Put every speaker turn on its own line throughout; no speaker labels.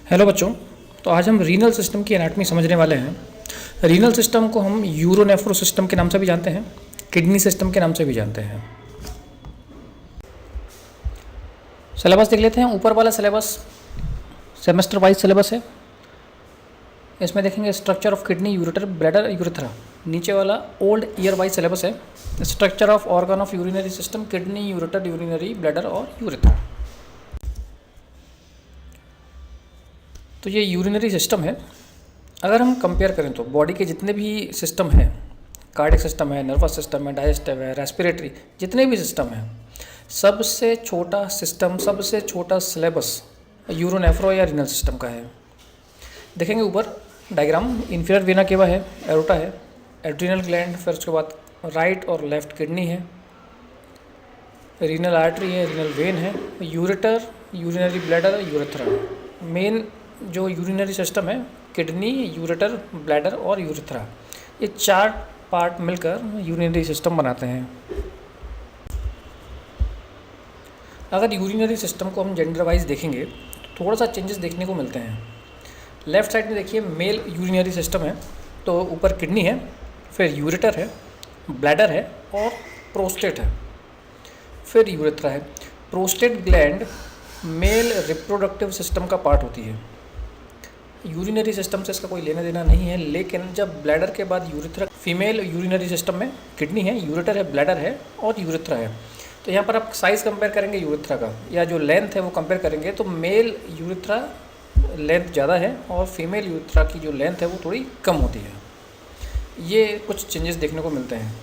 Hello बच्चों। तो आज हम रीनल सिस्टम की एनाटॉमी समझने वाले हैं। रीनल सिस्टम को हम यूरोनेफ्रो सिस्टम के नाम से भी जानते हैं, किडनी सिस्टम के नाम से भी जानते हैं। सिलेबस देख लेते हैं। ऊपर वाला सिलेबस सेमेस्टर वाइज सिलेबस है। इसमें देखेंगे structure of kidney, ureter, bladder, urethra. नीचे वाला ओल्ड ईयर वाइज सिलेबस है। Structure of organ of urinary system, kidney, ureter, urinary, bladder और यूरेथ्रा। तो ये यूरिनरी सिस्टम है। अगर हम कंपेयर करें तो बॉडी के जितने भी सिस्टम हैं, कार्डियक सिस्टम है, नर्वस सिस्टम है, डाइजेस्टिव है, रेस्पिरेटरी, जितने भी सिस्टम हैं, सबसे छोटा सिस्टम, सबसे छोटा सिलेबस यूरोनेफ्रो या रीनल सिस्टम का है। देखेंगे ऊपर डायग्राम। इन्फीरियर वेना केवा है, एरोटा है, एड्रिनल ग्लैंड, फिर उसके बाद राइट और लेफ्ट किडनी है, रीनल आर्टरी है, रीनल वेन है, ureter, urinary bladder, urethra. Main जो यूरिनरी सिस्टम है, किडनी, यूरेटर, ब्लैडर और यूरेथ्रा, ये चार पार्ट मिलकर यूरिनरी सिस्टम बनाते हैं। अगर यूरिनरी सिस्टम को हम जेंडर वाइज देखेंगे तो थोड़ा सा चेंजेस देखने को मिलते हैं। लेफ्ट साइड में देखिए मेल यूरिनरी सिस्टम है, तो ऊपर किडनी है, फिर यूरेटर है, ब्लैडर है और प्रोस्टेट है, फिर यूरेथ्रा है। Prostate gland male reproductive system का पार्ट होती है। यूरिनरी सिस्टम से इसका कोई लेना देना नहीं है, लेकिन जब ब्लैडर के बाद यूरेथ्रा, फीमेल यूरिनरी सिस्टम में किडनी है, यूरेटर है, ब्लैडर है और यूरेथ्रा है। तो यहाँ पर आप साइज़ कंपेयर करेंगे यूरेथ्रा का, या जो लेंथ है वो कंपेयर करेंगे, तो मेल यूरेथ्रा लेंथ ज़्यादा है और फीमेल यूरेथ्रा की जो लेंथ है वो थोड़ी कम होती है। ये कुछ चेंजेस देखने को मिलते हैं।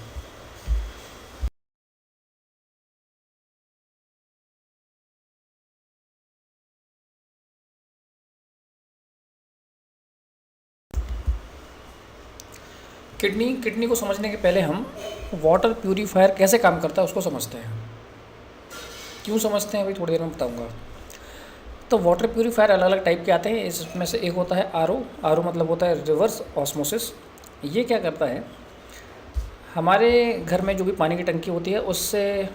किडनी को समझने के पहले हम वाटर प्यूरीफायर कैसे काम करता है उसको समझते हैं। क्यों समझते हैं अभी थोड़ी देर में बताऊंगा। तो वाटर प्यूरीफायर अलग अलग टाइप के आते हैं। इसमें से एक होता है आरओ मतलब होता है रिवर्स ऑस्मोसिस। ये क्या करता है, हमारे घर में जो भी पानी की टंकी होती है उससे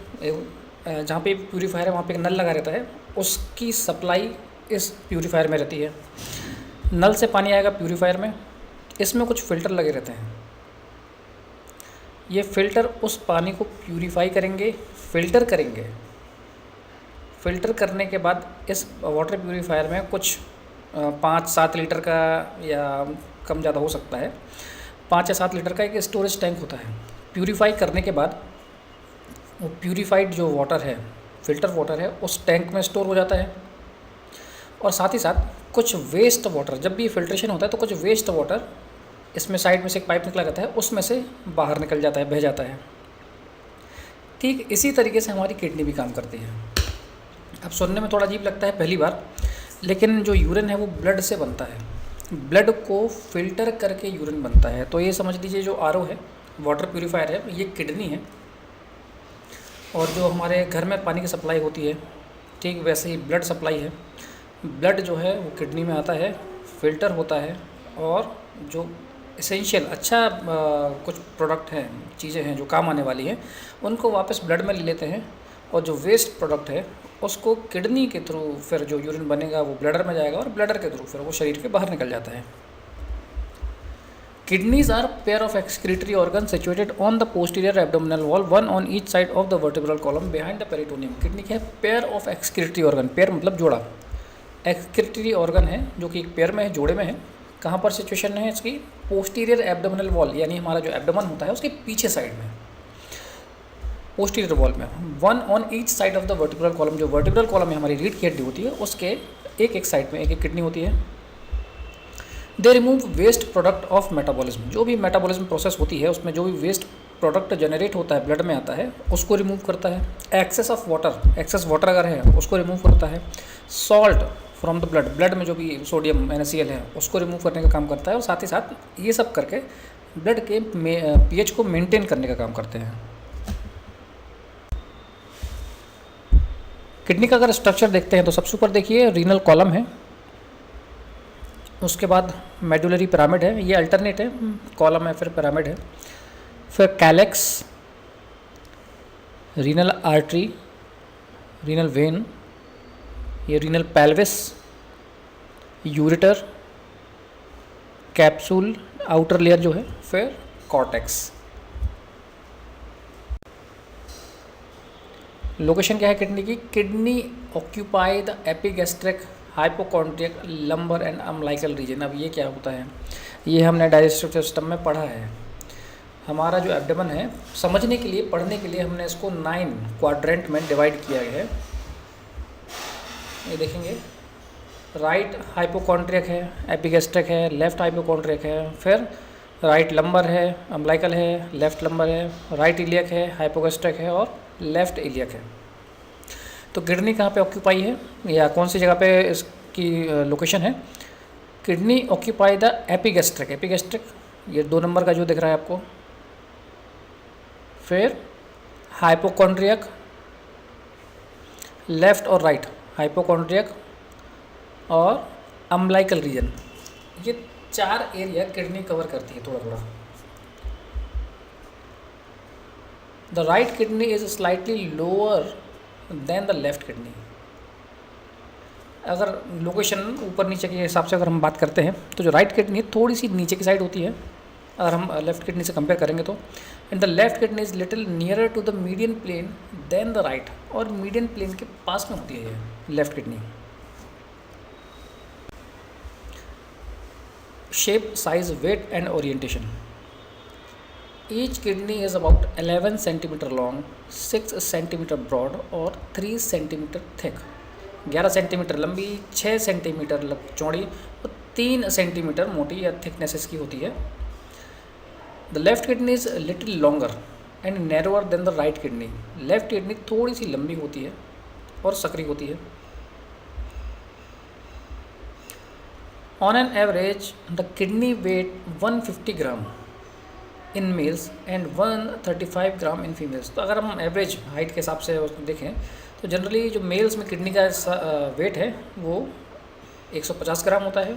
जहाँ पे प्यूरीफायर है वहाँ पे एक नल लगा रहता है, उसकी सप्लाई इस प्यूरीफायर में रहती है। नल से पानी आएगा प्यूरीफायर में, इसमें कुछ फ़िल्टर लगे रहते हैं। ये फ़िल्टर उस पानी को प्यूरीफाई करेंगे, फ़िल्टर करने के बाद इस वाटर प्यूरीफायर में कुछ 5-7 लीटर का, या कम ज़्यादा हो सकता है, 5 या 7 लीटर का एक स्टोरेज टैंक होता है। प्यूरीफाई करने के बाद वो प्यूरीफाइड जो वाटर है, फ़िल्टर वाटर है, उस टैंक में स्टोर हो जाता है। और साथ ही साथ कुछ वेस्ट वाटर, जब भी फ़िल्ट्रेशन होता है तो कुछ वेस्ट वाटर इसमें साइड में से एक पाइप निकला रहता है, उसमें से बाहर निकल जाता है, बह जाता है। ठीक इसी तरीके से हमारी किडनी भी काम करती है। अब सुनने में थोड़ा अजीब लगता है पहली बार, लेकिन जो यूरिन है वो ब्लड से बनता है। ब्लड को फ़िल्टर करके यूरिन बनता है। तो ये समझ लीजिए जो आरओ है, वाटर प्यूरीफायर है, ये किडनी है। और जो हमारे घर में पानी की सप्लाई होती है, ठीक वैसे ही ब्लड सप्लाई है। ब्लड जो है वो किडनी में आता है, फ़िल्टर होता है, और जो एसेंशियल कुछ प्रोडक्ट हैं, चीज़ें हैं जो काम आने वाली हैं, उनको वापस ब्लड में ले लेते हैं। और जो वेस्ट प्रोडक्ट है उसको किडनी के थ्रू फिर जो यूरिन बनेगा वो ब्लैडर में जाएगा, और ब्लैडर के थ्रू फिर वो शरीर के बाहर निकल जाता है। Kidneys are pair of excretory organ situated on the posterior abdominal wall, one on each side of the vertebral column behind the peritoneum. Kidney क्या है? Pair of excretory organ. Pair मतलब जोड़ा। एक्सक्रीटरी ऑर्गन है जो कि एक pair में है, जोड़े में है। कहाँ पर सिचुएशन है इसकी? पोस्टीरियर एब्डोमिनल वॉल, यानी हमारा जो एब्डोमन होता है उसके पीछे साइड में, पोस्टीरियर वॉल में। One on each side of the vertebral column. जो वर्टिब्रल कॉलम में हमारी रीढ़ की हड्डी होती है उसके एक साइड में एक किडनी होती है। They remove waste product of metabolism. जो भी मेटाबॉलिज्म प्रोसेस होती है उसमें जो भी वेस्ट प्रोडक्ट जनरेट होता है, ब्लड में आता है, उसको रिमूव करता है। Excess of water, excess water अगर है उसको रिमूव करता है। सॉल्ट फ्रॉम द ब्लड में जो भी सोडियम NaCl है उसको रिमूव करने का काम करता है। और साथ ही साथ ये सब करके ब्लड के pH को मेंटेन करने का काम करते हैं। किडनी का अगर स्ट्रक्चर देखते हैं तो सबसे ऊपर देखिए रीनल कॉलम है, उसके बाद मेडुलरी पिरामिड है, ये अल्टरनेट है, कॉलम है फिर पिरामिड है, फिर calyx, renal artery, renal vein, ये renal pelvis, ureter, capsule outer layer जो है, फिर कॉर्टेक्स। लोकेशन क्या है किडनी की? Kidney occupy the epigastric, hypochondriac, lumbar and umbilical region. अब ये क्या होता है? ये हमने डाइजेस्टिव सिस्टम में पढ़ा है। हमारा जो एब्डोमेन है, समझने के लिए, पढ़ने के लिए हमने इसको 9 क्वाड्रेंट में डिवाइड किया गया है। ये देखेंगे, राइट हाइपोकॉन्ड्रियक है, एपिगैस्ट्रिक है, लेफ्ट हाइपोकॉन्ड्रियक है, फिर राइट लंबर है, अम्बिलिकल है, लेफ्ट लंबर है, राइट इलियक है, हाइपोगैस्ट्रिक है और लेफ्ट इलियक है। तो किडनी कहाँ पे ऑक्यूपाई है या कौन सी जगह पे इसकी लोकेशन है? Kidney occupy the epigastric, epigastric ये 2 नंबर का जो दिख रहा है आपको, फिर हाइपोकॉन्ड्रियक, लेफ्ट और राइट हाइपोकॉन्ड्रियक और अम्बिलिकल रीजन। ये 4 एरिया किडनी कवर करती है थोड़ा थोड़ा। The right kidney is slightly lower than the left kidney. अगर लोकेशन ऊपर नीचे के हिसाब से अगर हम बात करते हैं तो जो राइट किडनी है थोड़ी सी नीचे की साइड होती है अगर हम लेफ्ट किडनी से कंपेयर करेंगे तो। And the left kidney is little nearer to the median plane than the right, और मीडियन प्लेन के पास में होती है ये left kidney. Shape, size, weight and orientation. Each kidney is about 11 centimetre long, 6 centimetre broad और 3 centimetre thick. 11 centimetre लंबी, 6 centimetre चौड़ी और 3 सेंटीमीटर मोटी या थिकनेस इसकी होती है। The left kidney is little longer and narrower than the right kidney. Left kidney थोड़ी सी लंबी होती है और सकरी होती है। On an average the kidney weight 150 gram in males and 135 gram in females. तो अगर हम एवरेज हाइट के हिसाब से उसको देखें तो जनरली जो मेल्स में किडनी का वेट है वो 150 ग्राम होता है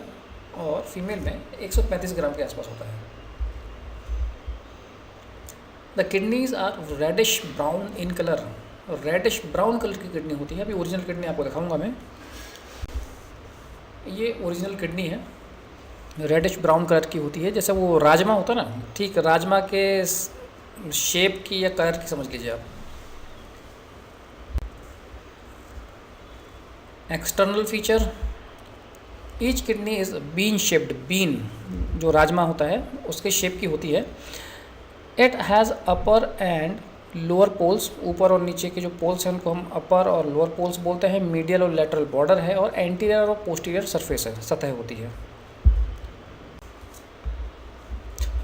और फीमेल में 135 ग्राम के आसपास होता है। The kidneys are reddish brown in colour. Reddish brown colour की किडनी होती है। अभी ओरिजिनल किडनी आपको दिखाऊंगा मैं। ये ओरिजिनल किडनी है, रेडिश ब्राउन कलर की होती है, जैसे वो राजमा होता है ना, ठीक राजमा के शेप की या कलर की समझ लीजिए आप। External feature, each kidney is bean shaped. Bean जो राजमा होता है उसके शेप की होती है। It has upper and lower poles. ऊपर और नीचे के जो पोल्स हैं उनको हम अपर और लोअर पोल्स बोलते हैं। मीडियल और लेटरल बॉर्डर है और एंटीरियर और पोस्टीरियर सरफेस है, सतह होती है।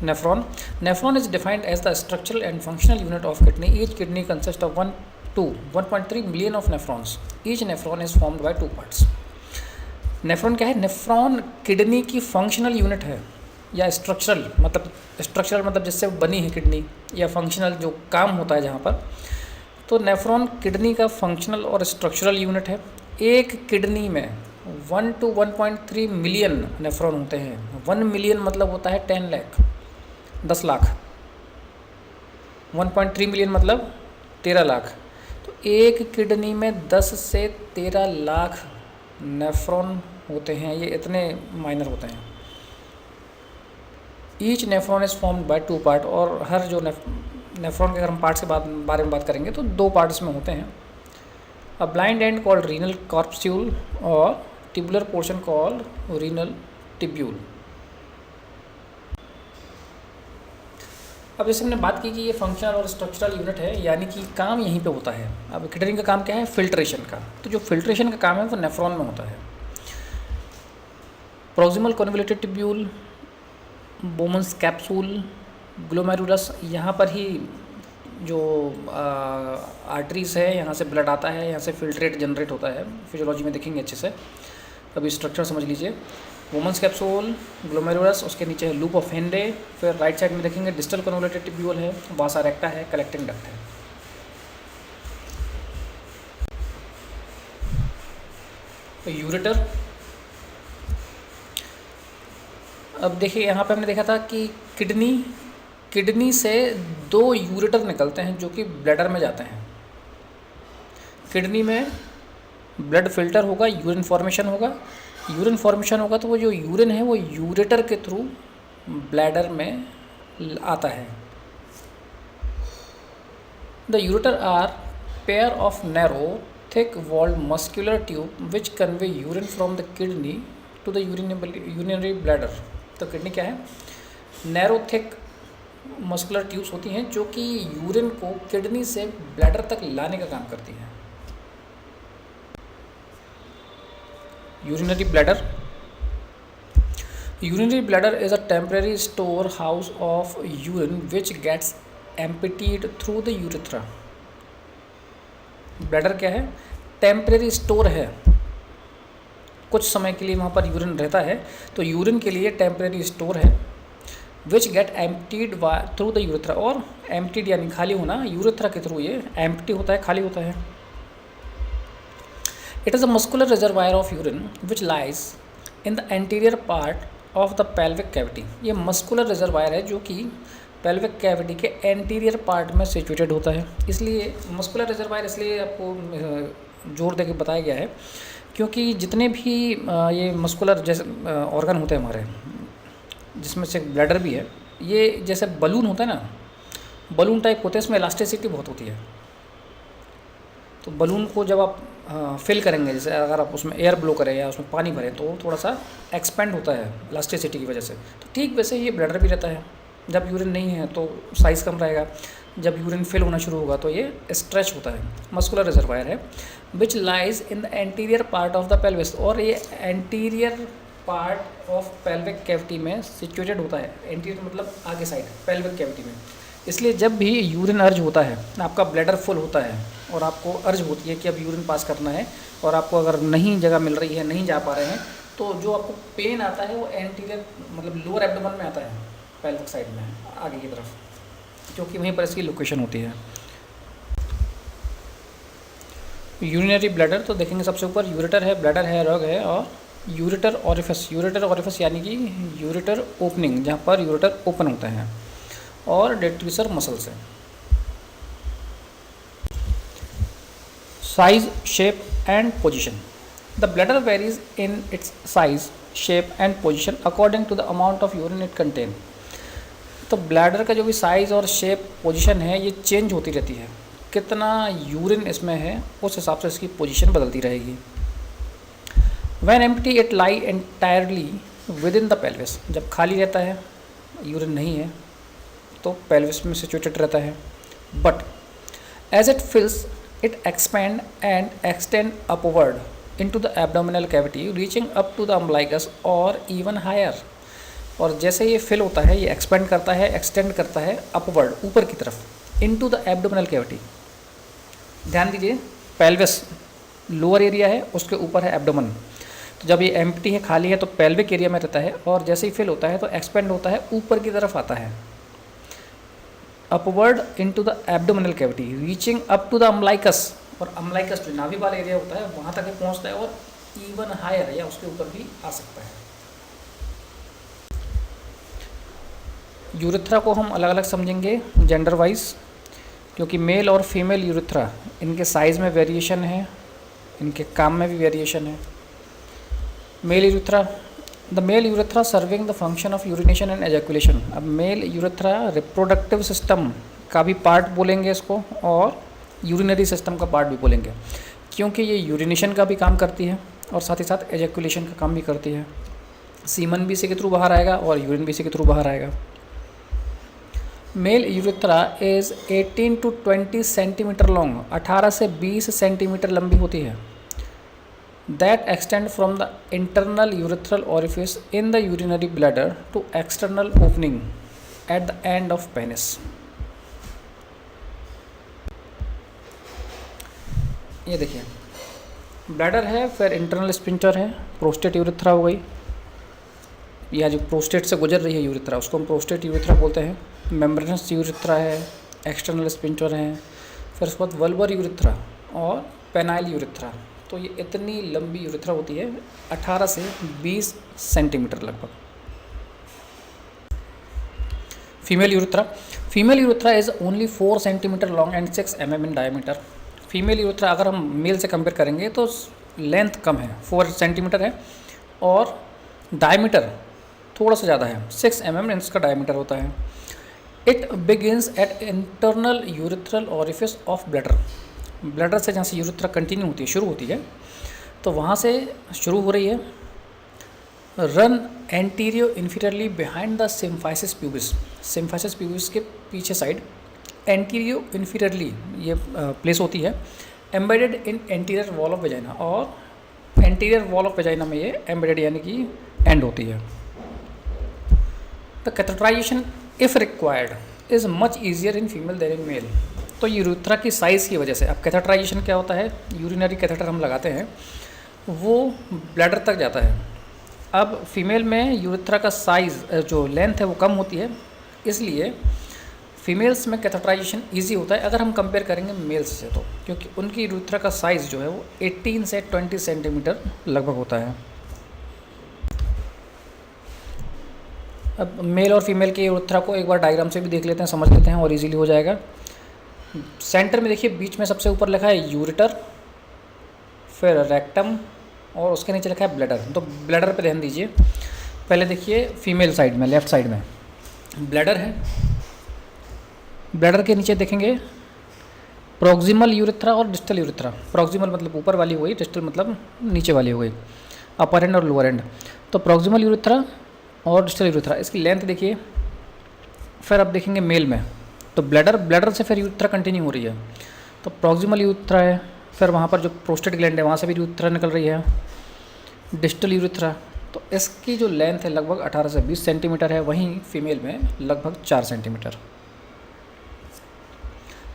Nephron, nephron is defined as the structural and functional unit of kidney. Each kidney consist of 1.3 million of nephrons. Each nephron is formed by 2 parts. Nephron क्या है? Nephron kidney की functional unit है या structural मतलब जिससे बनी है kidney, या फंक्शनल जो काम होता है जहाँ पर। तो नेफ्रॉन किडनी का फंक्शनल और स्ट्रक्चरल यूनिट है। एक किडनी में 1 to 1.3 मिलियन नेफ्रॉन होते हैं। 1 मिलियन मतलब होता है 10 लाख, 10 लाख। 1.3 मिलियन मतलब 13 लाख। तो एक किडनी में 10 से 13 लाख नेफ्रॉन होते हैं। ये इतने माइनर होते हैं। Each nephron is formed by 2 part, और हर जो नेफ्रॉन के अगर हम पार्ट्स के बारे में बात करेंगे तो 2 पार्ट्स में होते हैं। A blind end called renal corpuscle और tubular portion called renal tubule. अब जैसे हमने बात की कि ये फंक्शनल और स्ट्रक्चरल यूनिट है, यानी कि काम यहीं पे होता है। अब किडनी का काम क्या है? फिल्ट्रेशन का। तो जो फिल्ट्रेशन का काम है वो नेफ्रॉन में होता है। Proximal convoluted tubule, Bowman's capsule, glomerulus, यहाँ पर ही जो आर्टरीज है यहाँ से ब्लड आता है, यहाँ से फिल्ट्रेट जनरेट होता है। फिजियोलॉजी में देखेंगे अच्छे से, अभी स्ट्रक्चर समझ लीजिए। वोमन्स कैप्सूल, ग्लोमेरुलस, उसके नीचे है लूप ऑफ हेनले, फिर राइट साइड में देखेंगे डिस्टल कन्वोल्यूटेड टिब्यूल है, वासा रेक्टा है, कलेक्टिंग डक्ट है। तो यूरेटर, अब देखिए यहाँ पे हमने देखा था कि किडनी से 2 यूरेटर निकलते हैं जो कि ब्लैडर में जाते हैं। किडनी में ब्लड फिल्टर होगा, यूरिन फॉर्मेशन होगा, यूरिन फॉर्मेशन होगा तो वो जो यूरिन है वो यूरेटर के थ्रू ब्लैडर में आता है। The ureter are pair of narrow thick walled muscular tube which convey urine from the kidney to the urinary bladder. तो किडनी क्या है? नैरो थिक मस्कुलर ट्यूब्स होती हैं जो कि यूरिन को किडनी से ब्लैडर तक लाने का काम करती हैं। Urinary bladder is a temporary storehouse of urine which gets emptied through the urethra। Bladder क्या है? टेम्परेरी स्टोर है, कुछ समय के लिए वहाँ पर यूरिन रहता है, तो यूरिन के लिए टेम्परेरी स्टोर है। Which get emptied through the urethra, और एम्प्टीड यानी खाली होना, यूरेथ्रा के थ्रू ये एम्प्टी होता है, खाली होता है। It is a muscular reservoir of urine which lies in the anterior part of the pelvic cavity. ये मस्कुलर रिजर्वायर है जो कि पेल्विक कैविटी के एंटीरियर पार्ट में सिचुएटेड होता है। इसलिए मस्कुलर रिजर्वायर इसलिए आपको जोर दे के बताया गया है क्योंकि जितने भी ये मस्कुलर जैसे ऑर्गन होते हैं हमारे, जिसमें से ब्लैडर भी है, ये जैसे बलून होता है ना, बलून टाइप होते हैं, इसमें इलास्टिसिटी बहुत होती है। तो बलून को जब आप फिल करेंगे, जैसे अगर आप उसमें एयर ब्लो करें या उसमें पानी भरें तो थोड़ा सा एक्सपेंड होता है इलास्टिसिटी की वजह से। तो ठीक वैसे ये ब्लैडर भी रहता है। जब यूरिन नहीं है तो साइज़ कम रहेगा, जब यूरिन फिल होना शुरू होगा तो ये स्ट्रेच होता है। मस्कुलर रिजर्वायर है which lies in the anterior part of the pelvis, और ये anterior part of pelvic cavity में सिचुएटेड होता है। एंटीरियर मतलब आगे साइड पेल्विक कैविटी में। इसलिए जब भी यूरिन अर्ज होता है, आपका ब्लैडर फुल होता है और आपको अर्ज होती है कि अब यूरिन पास करना है, और आपको अगर नहीं जगह मिल रही है, नहीं जा पा रहे हैं, तो जो आपको पेन आता है वो एंटीरियर मतलब लोअर एब्डोमेन में आता है, पेल्विक साइड में आगे की तरफ, क्योंकि वहीं पर इसकी लोकेशन होती है। यूरिनरी ब्लैडर तो देखेंगे सबसे ऊपर यूरेटर है, ब्लैडर है, रग है, और यूरेटर ऑरिफिस यानी कि यूरेटर ओपनिंग, जहाँ पर यूरेटर ओपन होता है, और डेट्यूसर मसल्स है। Size, shape and position. The bladder varies in its size, shape and position according to the amount of urine it contain. तो ब्लैडर का जो भी साइज़ और शेप पोजीशन है ये चेंज होती रहती है, कितना यूरिन इसमें है उस हिसाब से इसकी पोजीशन बदलती रहेगी। When empty it lie entirely with in the pelvis, जब खाली रहता है, यूरिन नहीं है, तो पेल्विस में सिचुएटेड रहता है। But as it fills it expand and extend upward into the abdominal cavity reaching up to the umbilicus और इवन हायर। और जैसे ये फिल होता है, ये एक्सपेंड करता है, एक्सटेंड करता है अपवर्ड, ऊपर की तरफ, इनटू द एब्डोमिनल कैविटी। ध्यान दीजिए, पेल्विस लोअर एरिया है, उसके ऊपर है एब्डोमेन। तो जब ये एम्प्टी है, खाली है, तो पेल्विक एरिया में रहता है, और जैसे ही फिल होता है तो एक्सपेंड होता है, ऊपर की तरफ आता है, upward into the abdominal cavity reaching up to the umbilicus, और अम्बलाइकस जो नाभि वाला एरिया होता है वहाँ तक पहुँचता है, और इवन हायर या उसके ऊपर भी आ सकता है। यूरेथ्रा को हम अलग अलग समझेंगे जेंडर वाइज, क्योंकि मेल और फीमेल यूरेथ्रा, इनके साइज़ में वेरिएशन है, इनके काम में भी वेरिएशन है। Male urethra, the male urethra serving the function of urination and ejaculation. अब मेल यूरेथ्रा रिप्रोडक्टिव सिस्टम का भी पार्ट बोलेंगे इसको, और यूरिनरी सिस्टम का पार्ट भी बोलेंगे, क्योंकि ये यूरिनेशन का भी काम करती है और साथ ही साथ एजैकुलेशन का काम भी करती है। सीमन भी इसी के थ्रू बाहर आएगा और यूरिन भी इसी के थ्रू बाहर आएगा। Male urethra is 18 to 20 centimetre long, 18 से 20 सेंटीमीटर लंबी होती है। That extend from the internal urethral orifice in the urinary bladder to external opening at the end of penis. ये देखिए, ब्लैडर है, फिर इंटरनल स्पिंटर है, प्रोस्टेट यूरेथ्रा हो गई, या जो प्रोस्टेट से गुजर रही है यूरेथ्रा उसको हम प्रोस्टेट यूरेथ्रा बोलते हैं। मेम्ब्रेनस यूरेथ्रा है, एक्सटर्नल स्पिंटर है, फिर उसके बाद वल्बर यूरेथ्रा और पेनाइल यूरेथ्रा। तो ये इतनी लंबी यूरेथ्रा होती है, 18 से 20 सेंटीमीटर लगभग। Female urethra is only 4 centimetre long and 6 mm in diameter. Female urethra अगर हम मेल से कंपेयर करेंगे तो लेंथ कम है, 4 सेंटीमीटर है, और डायमीटर थोड़ा सा ज़्यादा है, 6 mm इसका डायमीटर होता है। It begins at internal urethral orifice of bladder. Bladder से जहाँ से यूरिथ्रा कंटिन्यू होती है, शुरू होती है, तो वहाँ से शुरू हो रही है। Run antero inferiorly behind the symphysis pubis. Symphysis pubis के पीछे साइड एंटीरियो इन्फीरियरली ये प्लेस होती है, embedded in anterior wall of vagina, और एंटीरियर वॉल ऑफ वेजाइना में ये एम्बेडेड यानी कि एंड होती है। The catheterization if required is much easier in female than in male. तो यूरिथ्रा की साइज़ की वजह से, अब कैथेटराइजेशन क्या होता है, यूरिनरी कैथेटर हम लगाते हैं, वो ब्लैडर तक जाता है। अब फीमेल में यूरिथ्रा का साइज़ जो लेंथ है वो कम होती है, इसलिए फीमेल्स में कैथेटराइजेशन इजी होता है अगर हम कंपेयर करेंगे मेल्स से, तो क्योंकि उनकी यूरिथ्रा का साइज़ जो है वो 18 से 20 सेंटीमीटर लगभग होता है। अब मेल और फीमेल के यूरिथ्रा को एक बार डायग्राम से भी देख लेते हैं, समझ लेते हैं और इजीली हो जाएगा। सेंटर में देखिए, बीच में सबसे ऊपर लिखा है यूरिटर, फिर रेक्टम, और उसके नीचे लिखा है ब्लैडर। तो ब्लैडर पे ध्यान दीजिए। पहले देखिए फीमेल साइड में, लेफ़्ट साइड में ब्लैडर है। ब्लैडर के नीचे देखेंगे प्रॉक्सिमल यूरिथ्रा और डिस्टल यूरिथ्रा। प्रॉक्सिमल मतलब ऊपर वाली हो गई, डिस्टल मतलब नीचे वाली हो गई, अपर एंड और लोअर एंड। तो प्रॉक्सिमल यूरिथ्रा और डिस्टल यूरिथ्रा, इसकी लेंथ देखिए। फिर अब देखेंगे मेल में, तो ब्लैडर से फिर यूरिथ्रा कंटिन्यू हो रही है, तो प्रॉक्सिमल यूरिथ्रा है, फिर वहाँ पर जो प्रोस्टेट ग्लैंड है वहाँ से भी यूरिथ्रा निकल रही है, डिस्टल यूरिथ्रा। तो इसकी जो लेंथ है लगभग 18 से 20 सेंटीमीटर है, वहीं फीमेल में लगभग 4 सेंटीमीटर।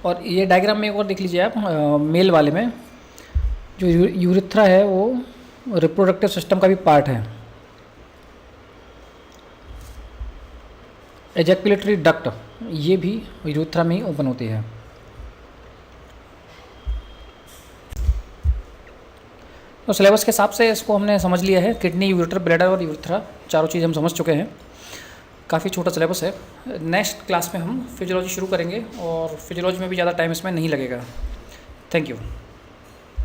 और ये डायग्राम में एक और देख लीजिए आप, मेल वाले में जो यूरिथ्रा है वो रिप्रोडक्टिव सिस्टम का भी पार्ट है। एजैकुलेटरी डक्ट ये भी यूरिथ्रा में ही ओपन होती है। तो सिलेबस के हिसाब से इसको हमने समझ लिया है, किडनी, यूरेटर, ब्लैडर और यूरिथ्रा, चारों चीज़ हम समझ चुके हैं। काफ़ी छोटा सिलेबस है। नेक्स्ट क्लास में हम फिजियोलॉजी शुरू करेंगे और फिजियोलॉजी में भी ज़्यादा टाइम इसमें नहीं लगेगा। Thank you.